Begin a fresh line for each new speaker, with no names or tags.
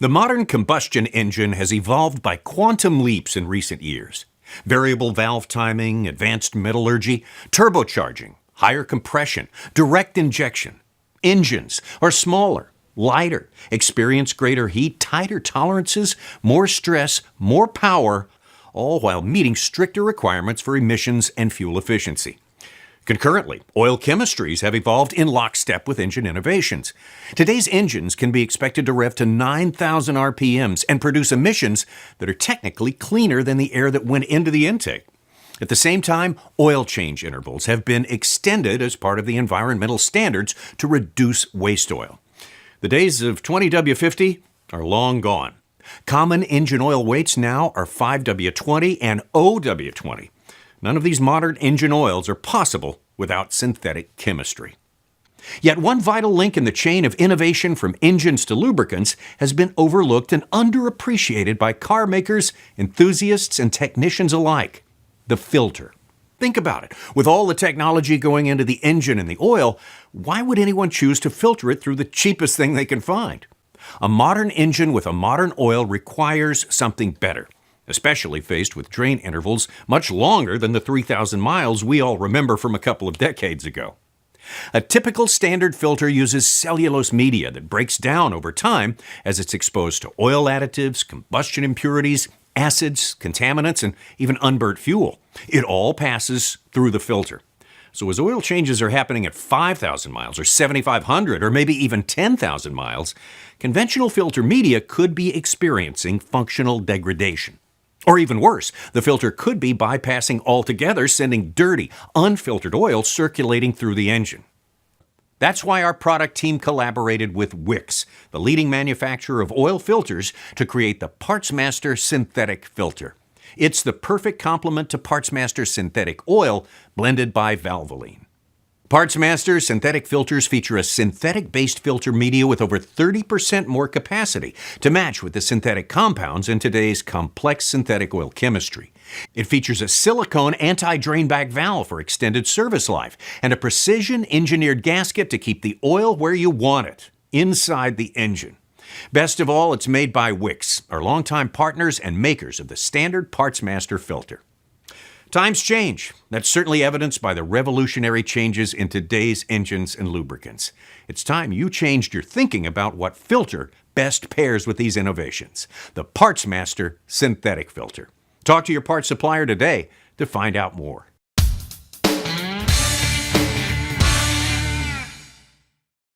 The modern combustion engine has evolved by quantum leaps in recent years. Variable valve timing, advanced metallurgy, turbocharging, higher compression, direct injection. Engines are smaller, lighter, experience greater heat, tighter tolerances, more stress, more power, all while meeting stricter requirements for emissions and fuel efficiency. Concurrently, oil chemistries have evolved in lockstep with engine innovations. Today's engines can be expected to rev to 9,000 RPMs and produce emissions that are technically cleaner than the air that went into the intake. At the same time, oil change intervals have been extended as part of the environmental standards to reduce waste oil. The days of 20W50 are long gone. Common engine oil weights now are 5W20 and OW20. None of these modern engine oils are possible without synthetic chemistry. Yet one vital link in the chain of innovation from engines to lubricants has been overlooked and underappreciated by car makers, enthusiasts, and technicians alike: the filter. Think about it. With all the technology going into the engine and the oil, why would anyone choose to filter it through the cheapest thing they can find? A modern engine with a modern oil requires something better, especially faced with drain intervals much longer than the 3,000 miles we all remember from a couple of decades ago. A typical standard filter uses cellulose media that breaks down over time as it's exposed to oil additives, combustion impurities, acids, contaminants, and even unburnt fuel. It all passes through the filter. So as oil changes are happening at 5,000 miles or 7,500 or maybe even 10,000 miles, conventional filter media could be experiencing functional degradation. Or even worse, the filter could be bypassing altogether, sending dirty, unfiltered oil circulating through the engine. That's why our product team collaborated with Wix, the leading manufacturer of oil filters, to create the PartsMaster Synthetic Filter. It's the perfect complement to PartsMaster Synthetic Oil blended by Valvoline. PartsMaster synthetic filters feature a synthetic-based filter media with over 30% more capacity to match with the synthetic compounds in today's complex synthetic oil chemistry. It features a silicone anti-drainback valve for extended service life and a precision-engineered gasket to keep the oil where you want it, inside the engine. Best of all, it's made by Wix, our longtime partners and makers of the standard PartsMaster filter. Times change. That's certainly evidenced by the revolutionary changes in today's engines and lubricants. It's time you changed your thinking about what filter best pairs with these innovations. The PartsMaster Synthetic Filter. Talk to your parts supplier today to find out more.